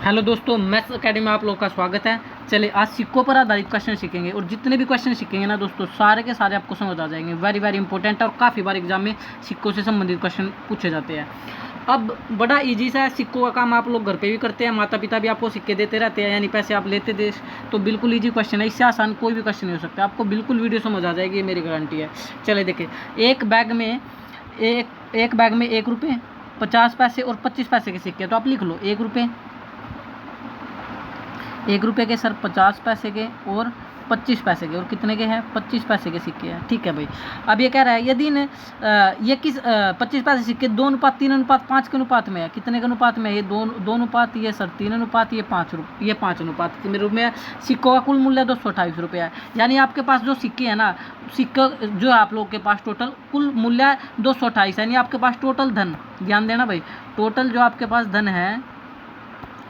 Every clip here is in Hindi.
हेलो दोस्तों, मैथ्स अकेडमी में आप लोगों का स्वागत है। चलिए आज सिक्कों पर आधारित क्वेश्चन सीखेंगे और जितने भी क्वेश्चन सीखेंगे ना दोस्तों, सारे के सारे आपको समझ आ जाएंगे। वेरी इंपॉर्टेंट है और काफ़ी बार एग्जाम में सिक्कों से संबंधित क्वेश्चन पूछे जाते हैं। अब बड़ा इजी सा है, सिक्कों का काम आप लोग घर पे भी करते हैं, माता पिता भी आपको सिक्के देते रहते हैं, यानी पैसे आप लेते थे, तो बिल्कुल ईजी क्वेश्चन है। इससे आसान कोई भी क्वेश्चन नहीं हो सकता, आपको बिल्कुल वीडियो समझ आ जाएगी, ये मेरी गारंटी है। चलिए देखिए, एक बैग में 1 रुपये, 50 पैसे और 25 पैसे के सिक्के, तो आप लिख लो 1 रुपये के सर 50 पैसे के और 25 पैसे के, और कितने के हैं 25 पैसे के सिक्के हैं। ठीक है भाई। अब ये कह रहा है यदि ये किस 25 पैसे सिक्के 2:3:5 के अनुपात में है। कितने के अनुपात में है? ये 2 अनुपात, ये सर 3 अनुपात, ये 5 अनुपात के रूप में है। सिक्कों का कुल मूल्य 228 रुपये है। यानी आपके पास जो सिक्के हैं ना, सिक्का जो है आप लोग के पास टोटल कुल मूल्य 228 है। यानी आपके पास टोटल धन, ध्यान देना भाई, टोटल जो आपके पास धन है,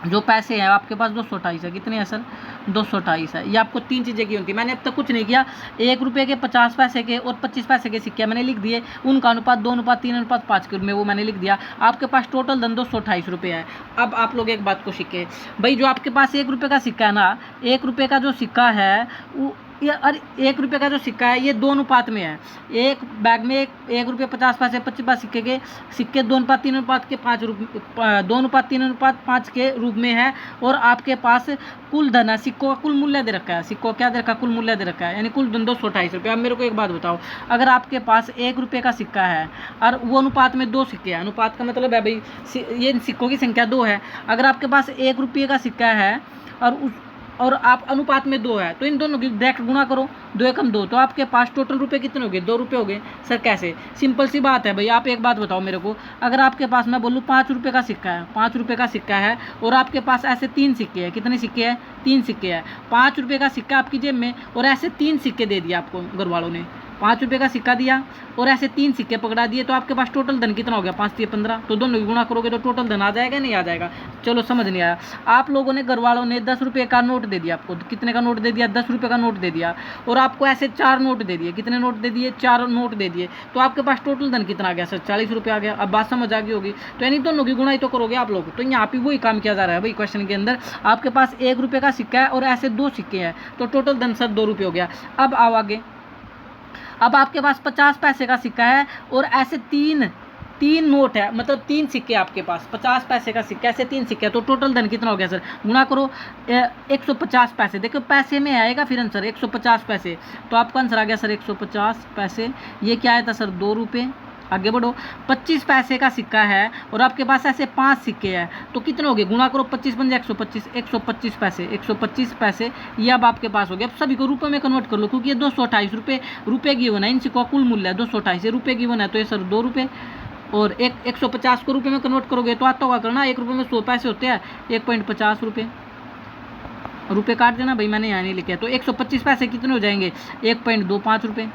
जो पैसे हैं आपके पास 228 है। कितने हैं सर? 228 है। ये आपको 3 चीज़ें की होती है। मैंने अब तक कुछ नहीं किया। 1 रुपये के 50 पैसे के और 25 पैसे के सिक्के मैंने लिख दिए, उनका अनुपात 2:3:5 के रूप में वो मैंने लिख दिया। आपके पास टोटल धन 228 रुपये है। अब आप लोग एक बात को सीखे भाई, जो आपके पास 1 रुपये का सिक्का है ना, 1 रुपये का जो सिक्का है वो ये, अरे 1 रुपये का जो सिक्का है ये 2 अनुपात में है। एक बैग में 1 रुपये 50 पैसे 25 पैसे सिक्के 2:3:5 के 2:3:5 के रूप में है। और आपके पास कुल धन है, सिक्कों का कुल मूल्य दे रखा है, सिक्कों क्या दे रखा है? कुल मूल्य दे रखा है, यानी कुल धन 228 रुपये। अब मेरे को एक बात बताओ, अगर आपके पास 1 रुपये का सिक्का है और वो अनुपात में 2 सिक्के हैं, अनुपात का मतलब है भाई ये सिक्कों की संख्या 2 है। अगर आपके पास 1 रुपये का सिक्का है और आप अनुपात में 2 है, तो इन दोनों की डायरेक्ट गुणा करो, 2 एकम 2, तो आपके पास टोटल रुपए कितने हो गए? 2 रुपये हो गए। सर कैसे? सिंपल सी बात है भाई। आप एक बात बताओ मेरे को, अगर आपके पास मैं बोलूँ 5 रुपये का सिक्का है, 5 रुपये का सिक्का है और आपके पास ऐसे 3 सिक्के हैं। कितने सिक्के हैं? 3 सिक्के हैं। 5 रुपये का सिक्का आपकी जेब में और ऐसे 3 सिक्के दे दिया आपको घर वालों ने। 5 रुपये का सिक्का दिया और ऐसे 3 सिक्के पकड़ा दिए, तो आपके पास टोटल धन कितना हो गया? 5 3 15। तो दोनों की गुणा करोगे तो टोटल धन आ जाएगा, नहीं आ जाएगा? चलो समझ नहीं आया। आप लोगों ने, घर वालों ने 10 रुपये का नोट दे दिया आपको। कितने का नोट दे दिया? 10 रुपये का नोट दे दिया। और आपको ऐसे 4 नोट दे दिए। कितने नोट दे दिए? 4 नोट दे दिए। तो आपके पास टोटल धन कितना आ गया सर? 40 रुपये आ गया। अब बात समझ आ गई होगी। तो यानी दोनों की गुणाई तो करोगे आप लोग। तो यहाँ पे वही काम किया जा रहा है भाई क्वेश्चन के अंदर। आपके पास 1 रुपये का सिक्का है और ऐसे 2 सिक्के हैं, तो टोटल धन सर 2 रुपये हो गया। अब आओ आगे। अब आपके पास 50 पैसे का सिक्का है और ऐसे तीन नोट है, मतलब 3 सिक्के आपके पास। 50 पैसे का सिक्का, ऐसे 3 सिक्के, तो टोटल धन कितना हो गया सर? गुणा करो 150 पैसे। देखो पैसे में आएगा फिर आंसर 150 पैसे, तो आपका आंसर आ गया सर 150 पैसे। ये क्या आया था सर? 2 रुपये। आगे बढ़ो। 25 पैसे का सिक्का है और आपके पास ऐसे 5 सिक्के हैं, तो कितने हो गए? गुणा करो 25 बन जाए 125 पैसे, 125 पैसे। ये अब आपके पास हो गया। अब सभी को रुपए में कन्वर्ट कर लो, क्योंकि ये 228 रुपये गिवन है। इन सिक्कों का कुल मूल्य है 228 रुपये गिवन है, तो ये सर 2 रुपये। और 150 को रुपये में कन्वर्ट करोगे तो आता होगा करना, 1 रुपये में 100 पैसे होते हैं, 1.50 रुपये। रुपये काट देना भाई, मैंने यहाँ नहीं लिखा है। तो 125 पैसे कितने हो जाएंगे? 1.25 रुपये।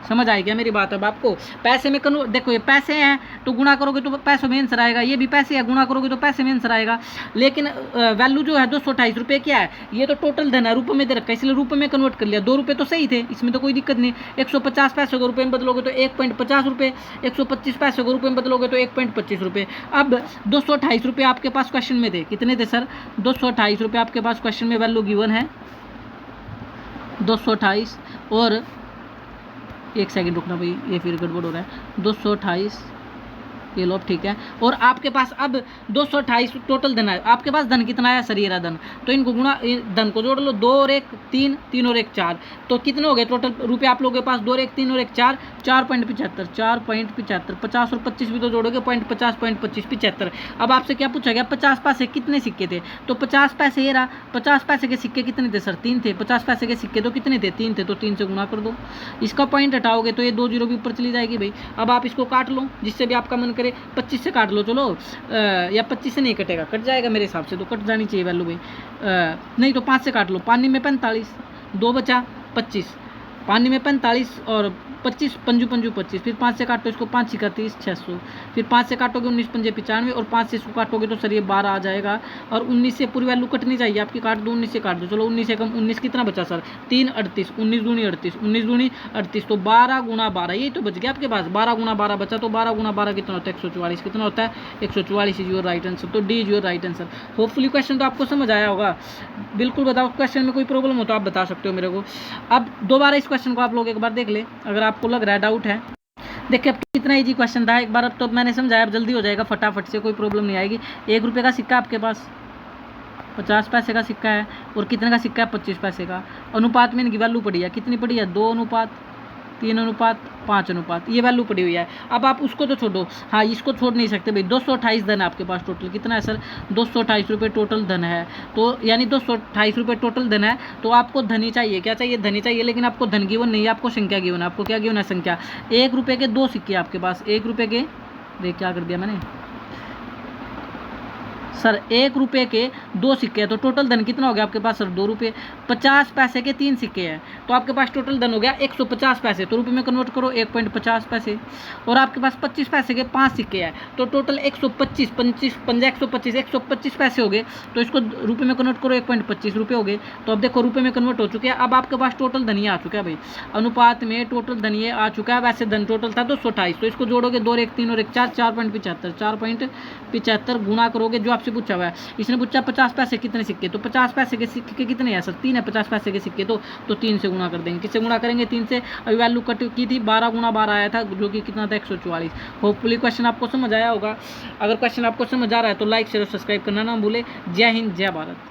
समझ आई क्या मेरी बात? अब आपको पैसे में कन्वर्ट, देखो ये पैसे हैं तो गुणा करोगे तो पैसों में आंसर आएगा। ये भी पैसे है, गुणा करोगे तो पैसे में आंसर आएगा। लेकिन वैल्यू जो है 228 रुपये क्या है? ये तो टोटल धन है, रुपये में दे रखा है, इसलिए रुपये में कन्वर्ट कर लिया। 2 रुपये तो सही थे, इसमें तो कोई दिक्कत नहीं। 150 पैसे को रुपये में बदलोगे तो 1.50 रुपये, 125 पैसे को रुपये में बदलोगे तो 1.25 रुपये। अब 228 रुपये आपके पास क्वेश्चन में थे। कितने थे सर? 228 रुपये आपके पास क्वेश्चन में वैल्यू गिवन है 228। और एक सेकंड रुकना भाई, ये फिर गड़बड़ हो रहा है। 228 ये लो, ठीक है। और आपके पास अब 228 टोटल धन है। आपके पास धन कितना है सर? ये रहा धन, तो इनको गुणा, धन को जोड़ लो। 2 और 1 3, 3 और 1 4, तो कितने हो गए टोटल रुपए आप लोगों के पास? 2 और 1 3 और 1 4, 4.75, 4.75। 50 और 25 भी तो जोड़ोगे, 0.50, 0.25, 75। अब आपसे क्या पूछा गया? 50 पैसे कितने सिक्के थे? तो 50 पैसे ये रहा। 50 पैसे के सिक्के कितने थे सर? 3 थे। 50 पैसे के सिक्के तो कितने थे? 3 थे, तो 3 से गुणा कर दो। इसका पॉइंट हटाओगे तो ये 2 जीरो भी ऊपर चली जाएगी भाई। अब आप इसको काट लो, जिससे भी आपका मन करे। 25 से काट लो, चलो, या 25 से नहीं कटेगा, कट जाएगा मेरे हिसाब से, तो कट जानी चाहिए वैल्यू भाई। नहीं तो 5 से काट लो, 5 में 45, 2 बचा 25, पानी में 45 और 25 पंजू पंजू 25, फिर 5 से काटो इसको, 5 छिका 30 600, फिर 5 से काटोगे 19 पंजे 95 और 5 से इसको काटोगे तो सर ये 12 आ जाएगा। और 19 से पूरी वैल्यू कटनी चाहिए आपकी, काट दो 19 से काट दो, चलो 19 से कम 19 कितना बचा सर 3 38, 19 दूनी 38, 19 दूनी 38, तो 12 गुणा 12 यही तो बच गया आपके पास, 12 गुणा 12 बचा, तो 12 गुणा 12 कितना होता है 144, कितना होता है 144 इज योर राइट आंसर, तो D is your right answer. Hopefully question तो आपको समझ आया होगा, बिल्कुल बताओ क्वेश्चन में कोई प्रॉब्लम हो तो आप बता सकते हो मेरे को। अब दोबारा इस क्वेश्चन को आप लोग एक बार देख ले अगर आपको लग रहा है डाउट है। देखिए अब तो कितना इजी क्वेश्चन था, एक बार अब तो मैंने समझाया, अब जल्दी हो जाएगा फटाफट से, कोई प्रॉब्लम नहीं आएगी। 1 रुपये का सिक्का आपके पास, 50 पैसे का सिक्का है, और कितने का सिक्का है 25 पैसे का। अनुपात में इनकी वैल्यू पड़ी है, कितनी पड़ी है 2 अनुपात 3 अनुपात 5 अनुपात, ये वैल्यू पड़ी हुई है। अब आप उसको तो छोड़ो, हाँ इसको छोड़ नहीं सकते भाई, 228 धन है आपके पास टोटल, कितना है सर 228 रुपये टोटल धन है, तो यानी 228 रुपये टोटल धन है, तो आपको धनी चाहिए, क्या चाहिए धनी चाहिए, लेकिन आपको धन गिवन नहीं है, आपको संख्या गिवन है। आपको क्या गिवन है संख्या, 1 रुपये के 2 सिक्के आपके पास, 1 रुपये के, देख क्या कर दिया मैंने सर, 1 रुपये के 2 सिक्के हैं, तो टोटल धन कितना हो गया आपके पास सर 2 रुपये। 50 पैसे के 3 सिक्के हैं, तो आपके पास टोटल धन हो गया 150 पैसे, तो रुपये में कन्वर्ट करो 1.50 पैसे। और आपके पास 25 पैसे के 5 सिक्के हैं, तो टोटल 125 125 पैसे हो गए, तो इसको रुपये में कन्वर्ट करो 1.25 रुपये हो गए। तो अब देखो रुपये में कन्वर्ट हो चुके हैं। अब आपके पास टोटल धनिया आ चुका है भाई, अनुपात में टोटल धनिया आ चुका है। वैसे धन टोटल था 228, तो इसको जोड़ोगे 2 और 1 3 और 1 4, 4.75 गुणा करोगे, जो आपसे पूछा हुआ है। इसने पूछा 50 पैसे कितने सिक्के, तो 50 पैसे के सिक्के कितने हैं सर 3 है 50 पैसे के सिक्के, तो 3 से गुणा कर देंगे। किससे गुणा करेंगे 3 से, अभी वैल्यू कट की थी 12 गुणा 12 आया था, जो कि कितना था 144। होपफुली क्वेश्चन आपको समझ आया होगा। अगर क्वेश्चन आपको समझ आ रहा है तो लाइक शेयर और सब्सक्राइब करना ना भूले। जय हिंद जय भारत।